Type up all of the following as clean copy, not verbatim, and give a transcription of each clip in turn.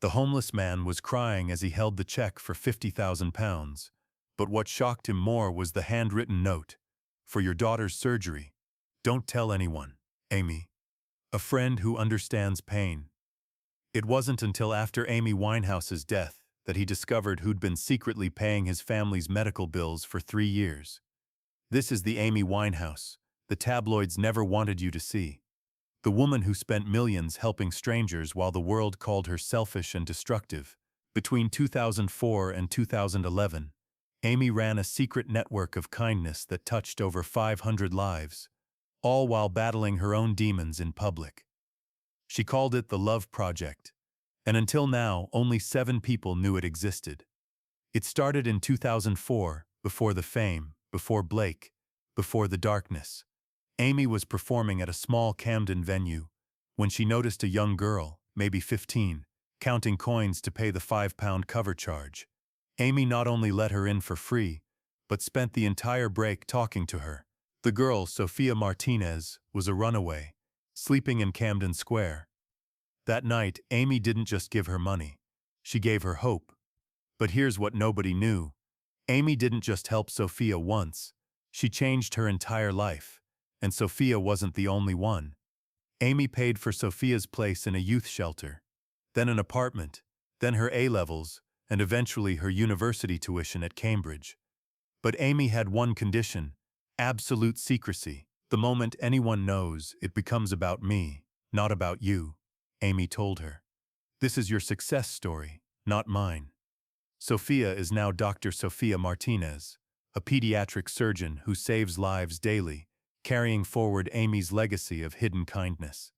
The homeless man was crying as he held the check for £50,000, but what shocked him more was the handwritten note. For your daughter's surgery. Don't tell anyone, Amy. A friend who understands pain. It wasn't until after Amy Winehouse's death that he discovered who'd been secretly paying his family's medical bills for 3 years. This is the Amy Winehouse the tabloids never wanted you to see. The woman who spent millions helping strangers while the world called her selfish and destructive. Between 2004 and 2011, Amy ran a secret network of kindness that touched over 500 lives, all while battling her own demons in public. She called it the Love Project, and until now, only 7 people knew it existed. It started in 2004, before the fame, before Blake, before the darkness. Amy was performing at a small Camden venue when she noticed a young girl, maybe 15, counting coins to pay the £5 cover charge. Amy not only let her in for free, but spent the entire break talking to her. The girl, Sophia Martinez, was a runaway, sleeping in Camden Square. That night, Amy didn't just give her money. She gave her hope. But here's what nobody knew. Amy didn't just help Sophia once. She changed her entire life. And Sophia wasn't the only one. Amy paid for Sophia's place in a youth shelter, then an apartment, then her A-levels, and eventually her university tuition at Cambridge. But Amy had one condition: absolute secrecy. The moment anyone knows, it becomes about me, not about you, Amy told her. This is your success story, not mine. Sophia is now Dr. Sophia Martinez, a pediatric surgeon who saves lives daily, carrying forward Amy's legacy of hidden kindness.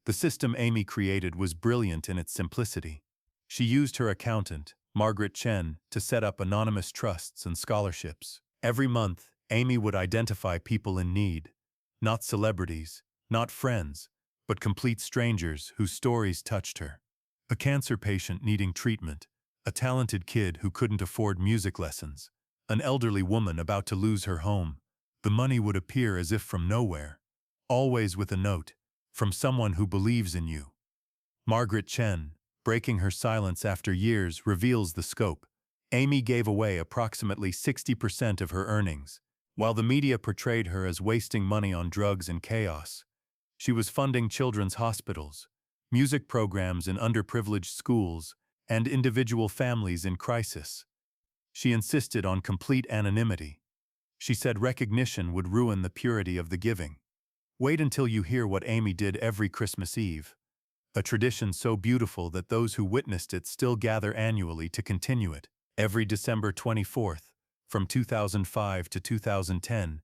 The system Amy created was brilliant in its simplicity. She used her accountant, Margaret Chen, to set up anonymous trusts and scholarships. Every month, Amy would identify people in need, not celebrities, not friends, but complete strangers whose stories touched her. A cancer patient needing treatment, a talented kid who couldn't afford music lessons, an elderly woman about to lose her home. The money would appear as if from nowhere, always with a note, from someone who believes in you. Margaret Chen, breaking her silence after years, reveals the scope. Amy gave away approximately 60% of her earnings. While the media portrayed her as wasting money on drugs and chaos, she was funding children's hospitals, music programs in underprivileged schools, and individual families in crisis. She insisted on complete anonymity. She said recognition would ruin the purity of the giving. Wait until you hear what Amy did every Christmas Eve, a tradition so beautiful that those who witnessed it still gather annually to continue it. Every December 24th, from 2005 to 2010,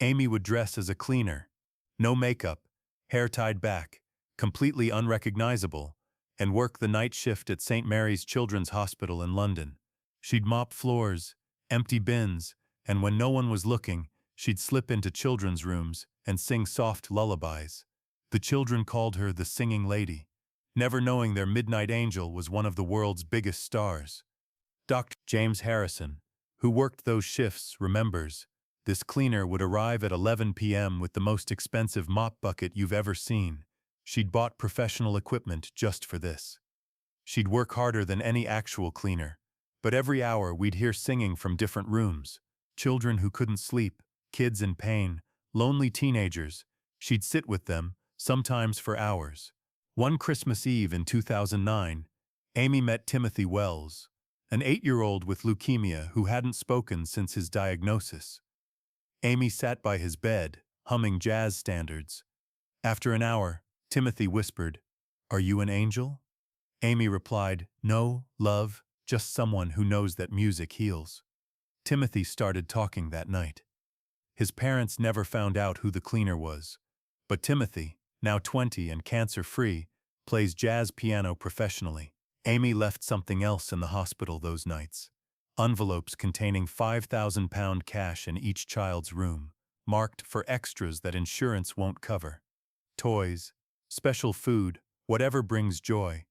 Amy would dress as a cleaner. No makeup, hair tied back, completely unrecognizable, and work the night shift at St. Mary's Children's Hospital in London. She'd mop floors, empty bins, and when no one was looking, she'd slip into children's rooms and sing soft lullabies. The children called her the Singing Lady, never knowing their midnight angel was one of the world's biggest stars. Dr. James Harrison, who worked those shifts, remembers, this cleaner would arrive at 11 p.m. with the most expensive mop bucket you've ever seen. She'd bought professional equipment just for this. She'd work harder than any actual cleaner, but every hour we'd hear singing from different rooms. Children who couldn't sleep, kids in pain, lonely teenagers. She'd sit with them, sometimes for hours. One Christmas Eve in 2009, Amy met Timothy Wells, an 8-year-old with leukemia who hadn't spoken since his diagnosis. Amy sat by his bed, humming jazz standards. After an hour, Timothy whispered, "Are you an angel?" Amy replied, "No, love, just someone who knows that music heals." Timothy started talking that night. His parents never found out who the cleaner was, but Timothy, now 20 and cancer-free, plays jazz piano professionally. Amy left something else in the hospital those nights. Envelopes containing £5,000 cash in each child's room, marked for extras that insurance won't cover. Toys, special food, whatever brings joy.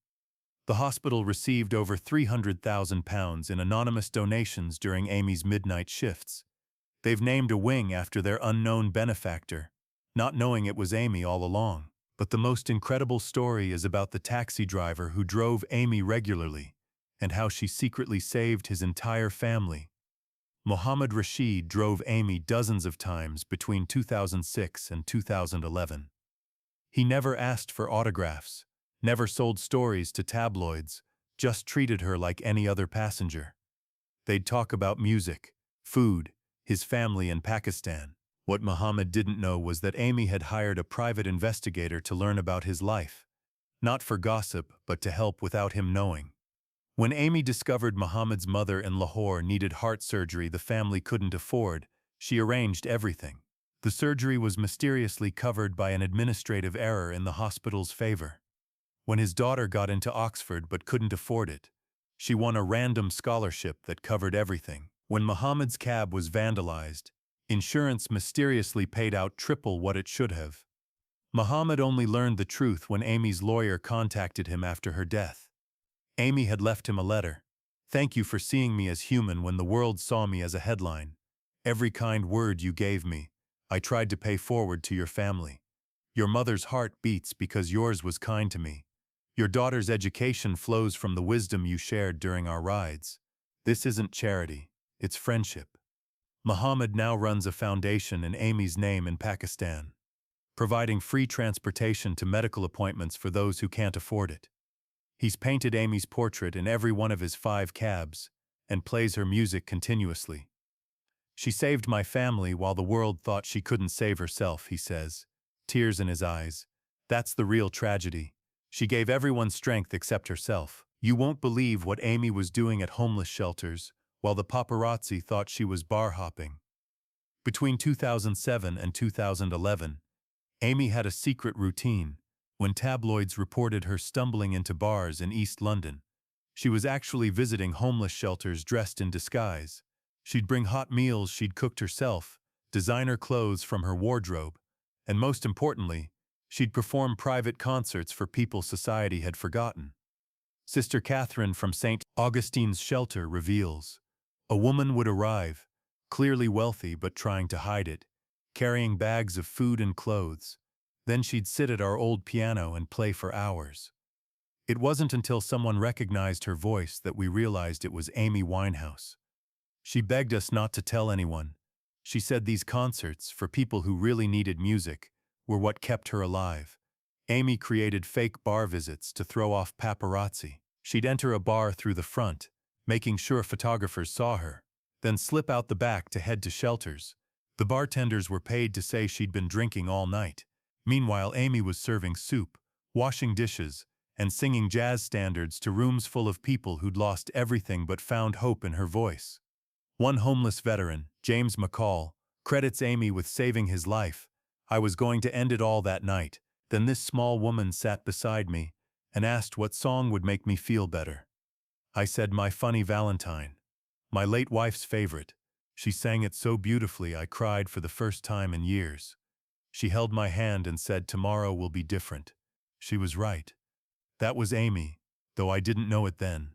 The hospital received over £300,000 in anonymous donations during Amy's midnight shifts. They've named a wing after their unknown benefactor, not knowing it was Amy all along. But the most incredible story is about the taxi driver who drove Amy regularly and how she secretly saved his entire family. Mohammed Rashid drove Amy dozens of times between 2006 and 2011. He never asked for autographs, never sold stories to tabloids, just treated her like any other passenger. They'd talk about music, food, his family in Pakistan. What Mohammed didn't know was that Amy had hired a private investigator to learn about his life, not for gossip but to help without him knowing. When Amy discovered Mohammed's mother in Lahore needed heart surgery the family couldn't afford, she arranged everything. The surgery was mysteriously covered by an administrative error in the hospital's favor. When his daughter got into Oxford but couldn't afford it, she won a random scholarship that covered everything. When Mohammed's cab was vandalized, insurance mysteriously paid out triple what it should have. Mohammed only learned the truth when Amy's lawyer contacted him after her death. Amy had left him a letter. "Thank you for seeing me as human when the world saw me as a headline. Every kind word you gave me, I tried to pay forward to your family. Your mother's heart beats because yours was kind to me. Your daughter's education flows from the wisdom you shared during our rides. This isn't charity, it's friendship." Mohammed now runs a foundation in Amy's name in Pakistan, providing free transportation to medical appointments for those who can't afford it. He's painted Amy's portrait in every one of his 5 cabs and plays her music continuously. "She saved my family while the world thought she couldn't save herself," he says, tears in his eyes. "That's the real tragedy. She gave everyone strength except herself." You won't believe what Amy was doing at homeless shelters while the paparazzi thought she was bar hopping. Between 2007 and 2011, Amy had a secret routine. When tabloids reported her stumbling into bars in East London, she was actually visiting homeless shelters dressed in disguise. She'd bring hot meals she'd cooked herself, designer clothes from her wardrobe, and most importantly, she'd perform private concerts for people society had forgotten. Sister Catherine from St. Augustine's shelter reveals, a woman would arrive, clearly wealthy but trying to hide it, carrying bags of food and clothes. Then she'd sit at our old piano and play for hours. It wasn't until someone recognized her voice that we realized it was Amy Winehouse. She begged us not to tell anyone. She said these concerts, for people who really needed music, were what kept her alive. Amy created fake bar visits to throw off paparazzi. She'd enter a bar through the front, making sure photographers saw her, then slip out the back to head to shelters. The bartenders were paid to say she'd been drinking all night. Meanwhile, Amy was serving soup, washing dishes, and singing jazz standards to rooms full of people who'd lost everything but found hope in her voice. One homeless veteran, James McCall, credits Amy with saving his life. "I was going to end it all that night. Then this small woman sat beside me and asked what song would make me feel better. I said My Funny Valentine, my late wife's favorite. She sang it so beautifully I cried for the first time in years. She held my hand and said tomorrow will be different." She was right. That was Amy, though I didn't know it then.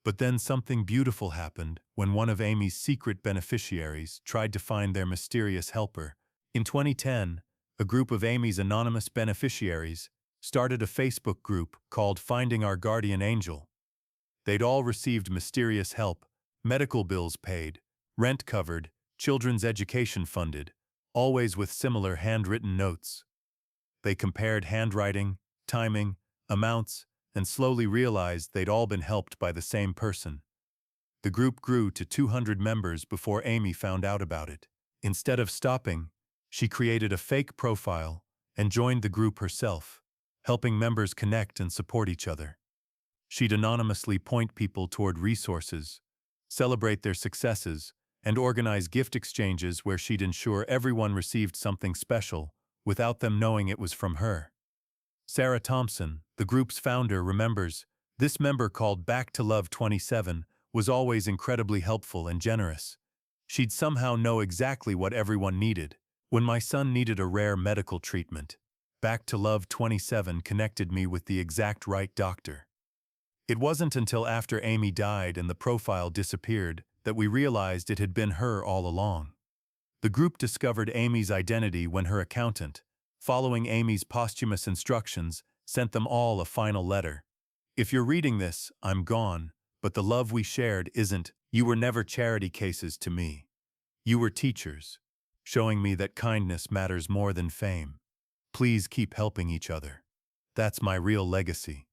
But then something beautiful happened when one of Amy's secret beneficiaries tried to find their mysterious helper. In 2010, a group of Amy's anonymous beneficiaries started a Facebook group called Finding Our Guardian Angel. They'd all received mysterious help, medical bills paid, rent covered, children's education funded, always with similar handwritten notes. They compared handwriting, timing, amounts, and slowly realized they'd all been helped by the same person. The group grew to 200 members before Amy found out about it. Instead of stopping, she created a fake profile and joined the group herself, helping members connect and support each other. She'd anonymously point people toward resources, celebrate their successes, and organize gift exchanges where she'd ensure everyone received something special without them knowing it was from her. Sarah Thompson, the group's founder, remembers, "This member called Back to Love 27 was always incredibly helpful and generous. She'd somehow know exactly what everyone needed. When my son needed a rare medical treatment, Back to Love 27 connected me with the exact right doctor." It wasn't until after Amy died and the profile disappeared that we realized it had been her all along. The group discovered Amy's identity when her accountant, following Amy's posthumous instructions, sent them all a final letter. If you're reading this, I'm gone, but the love we shared isn't. You were never charity cases to me. You were teachers, showing me that kindness matters more than fame. Please keep helping each other. That's my real legacy.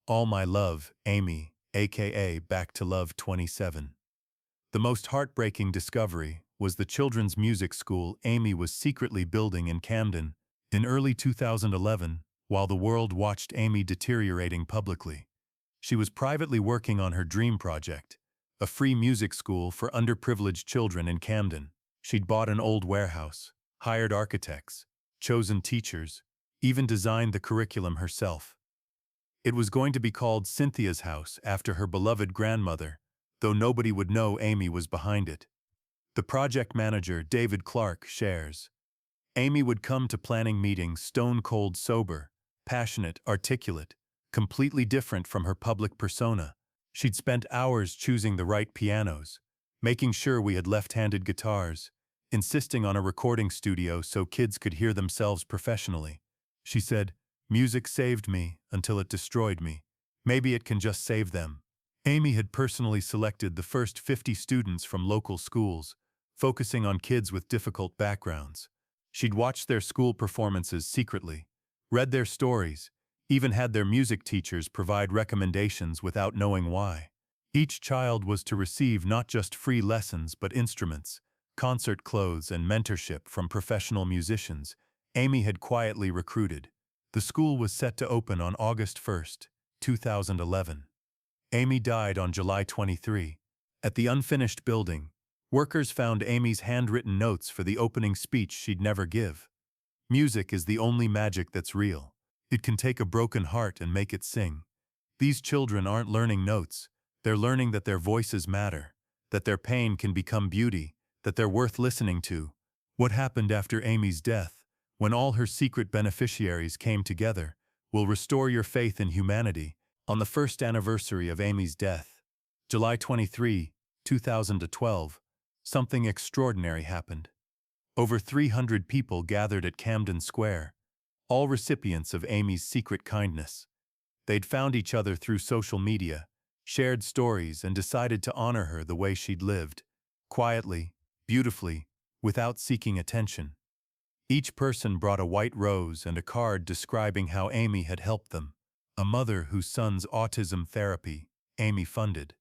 All my love, Amy, aka Back to Love 27. The most heartbreaking discovery was the children's music school Amy was secretly building in Camden in early 2011, while the world watched Amy deteriorating publicly. She was privately working on her dream project, a free music school for underprivileged children in Camden. She'd bought an old warehouse, hired architects, chosen teachers, even designed the curriculum herself. It was going to be called Cynthia's House after her beloved grandmother, though nobody would know Amy was behind it. The project manager, David Clark, shares. Amy would come to planning meetings stone-cold sober, passionate, articulate, completely different from her public persona. She'd spent hours choosing the right pianos, making sure we had left-handed guitars, insisting on a recording studio so kids could hear themselves professionally. She said, "Music saved me until it destroyed me. Maybe it can just save them." Amy had personally selected the first 50 students from local schools, focusing on kids with difficult backgrounds. She'd watched their school performances secretly, read their stories, even had their music teachers provide recommendations without knowing why. Each child was to receive not just free lessons but instruments, concert clothes, and mentorship from professional musicians Amy had quietly recruited. The school was set to open on August 1, 2011. Amy died on July 23. At the unfinished building, workers found Amy's handwritten notes for the opening speech she'd never give. Music is the only magic that's real. It can take a broken heart and make it sing. These children aren't learning notes. They're learning that their voices matter, that their pain can become beauty, that they're worth listening to. What happened after Amy's death, when all her secret beneficiaries came together, will restore your faith in humanity. On the first anniversary of Amy's death, July 23, 2012, something extraordinary happened. Over 300 people gathered at Camden Square, all recipients of Amy's secret kindness. They'd found each other through social media, shared stories, and decided to honor her the way she'd lived, quietly, beautifully, without seeking attention. Each person brought a white rose and a card describing how Amy had helped them. A mother whose son's autism therapy Amy funded.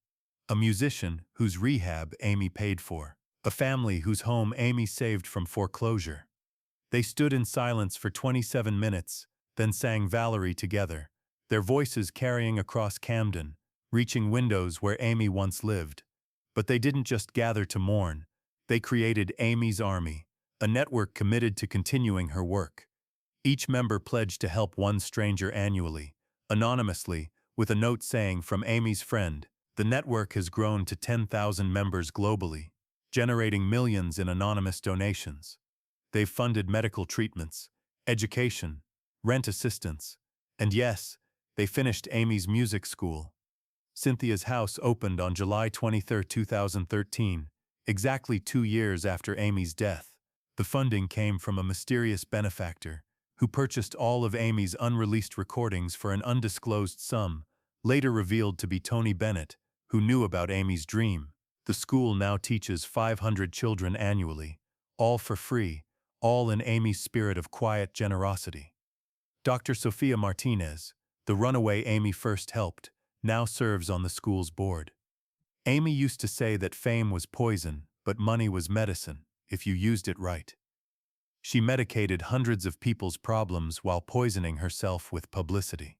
A musician whose rehab Amy paid for. A family whose home Amy saved from foreclosure. They stood in silence for 27 minutes, then sang Valerie together, their voices carrying across Camden, reaching windows where Amy once lived. But they didn't just gather to mourn. They created Amy's Army, a network committed to continuing her work. Each member pledged to help one stranger annually, anonymously, with a note saying, "From Amy's friend." The network has grown to 10,000 members globally, generating millions in anonymous donations. They've funded medical treatments, education, rent assistance, and yes, they finished Amy's music school. Cynthia's House opened on July 23, 2013, exactly 2 years after Amy's death. The funding came from a mysterious benefactor who purchased all of Amy's unreleased recordings for an undisclosed sum, later revealed to be Tony Bennett, who knew about Amy's dream. The school now teaches 500 children annually, all for free, all in Amy's spirit of quiet generosity. Dr. Sophia Martinez, the runaway Amy first helped, now serves on the school's board. Amy used to say that fame was poison, but money was medicine, if you used it right. She medicated hundreds of people's problems while poisoning herself with publicity.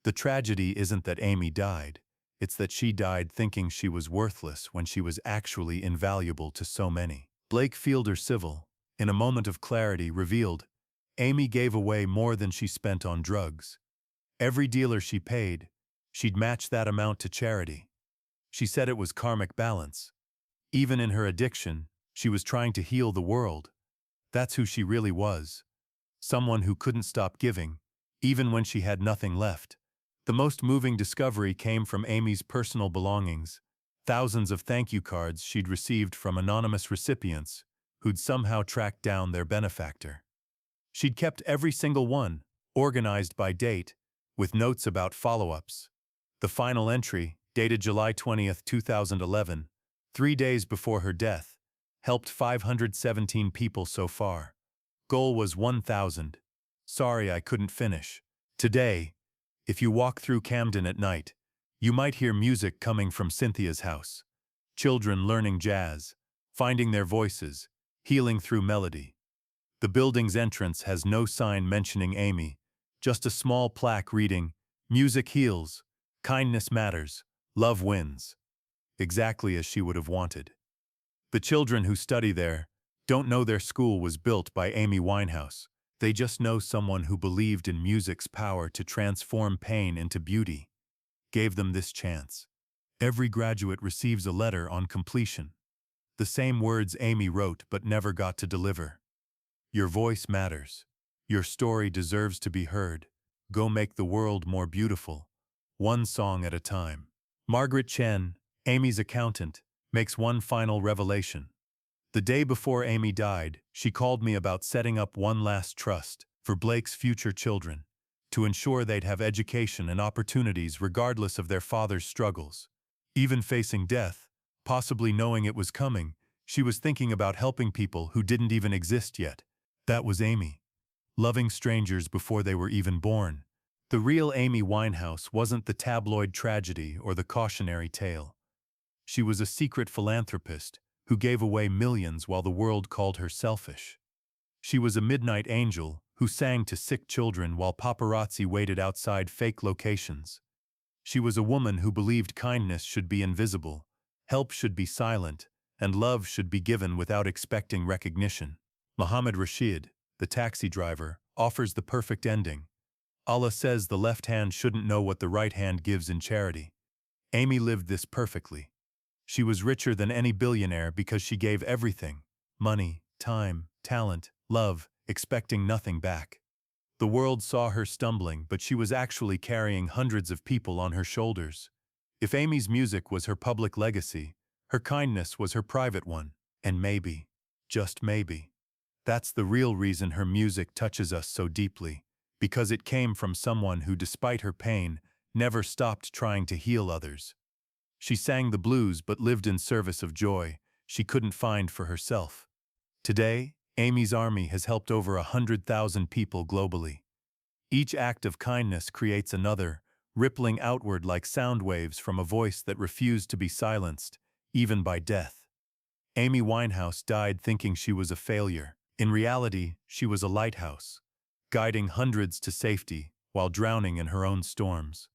The tragedy isn't that Amy died, it's that she died thinking she was worthless when she was actually invaluable to so many. Blake Fielder Civil, in a moment of clarity, revealed, Amy gave away more than she spent on drugs. Every dealer she paid, she'd match that amount to charity. She said it was karmic balance. Even in her addiction, she was trying to heal the world. That's who she really was. Someone who couldn't stop giving, even when she had nothing left. The most moving discovery came from Amy's personal belongings, thousands of thank you cards she'd received from anonymous recipients who'd somehow tracked down their benefactor. She'd kept every single one, organized by date, with notes about follow-ups. The final entry, dated July 20th, 2011, 3 days before her death, helped 517 people so far. Goal was 1,000. Sorry I couldn't finish. Today, if you walk through Camden at night, you might hear music coming from Cynthia's house. Children learning jazz, finding their voices, healing through melody. The building's entrance has no sign mentioning Amy, just a small plaque reading, "Music heals, kindness matters, love wins." Exactly as she would have wanted. The children who study there don't know their school was built by Amy Winehouse. They just know someone who believed in music's power to transform pain into beauty. Gave them this chance. Every graduate receives a letter on completion. The same words Amy wrote but never got to deliver. Your voice matters. Your story deserves to be heard. Go make the world more beautiful. One song at a time. Margaret Chen, Amy's accountant, makes one final revelation. The day before Amy died, she called me about setting up one last trust for Blake's future children, to ensure they'd have education and opportunities regardless of their father's struggles. Even facing death, possibly knowing it was coming, she was thinking about helping people who didn't even exist yet. That was Amy. Loving strangers before they were even born. The real Amy Winehouse wasn't the tabloid tragedy or the cautionary tale. She was a secret philanthropist who gave away millions while the world called her selfish. She was a midnight angel who sang to sick children while paparazzi waited outside fake locations. She was a woman who believed kindness should be invisible, help should be silent, and love should be given without expecting recognition. Muhammad Rashid, the taxi driver, offers the perfect ending. Allah says the left hand shouldn't know what the right hand gives in charity. Amy lived this perfectly. She was richer than any billionaire because she gave everything: money, time, talent, love, expecting nothing back. The world saw her stumbling, but she was actually carrying hundreds of people on her shoulders. If Amy's music was her public legacy, her kindness was her private one. And maybe, just maybe, that's the real reason her music touches us so deeply, because it came from someone who, despite her pain, never stopped trying to heal others. She sang the blues but lived in service of joy she couldn't find for herself. Today, Amy's army has helped over 100,000 people globally. Each act of kindness creates another, rippling outward like sound waves from a voice that refused to be silenced, even by death. Amy Winehouse died thinking she was a failure. In reality, she was a lighthouse, guiding hundreds to safety while drowning in her own storms.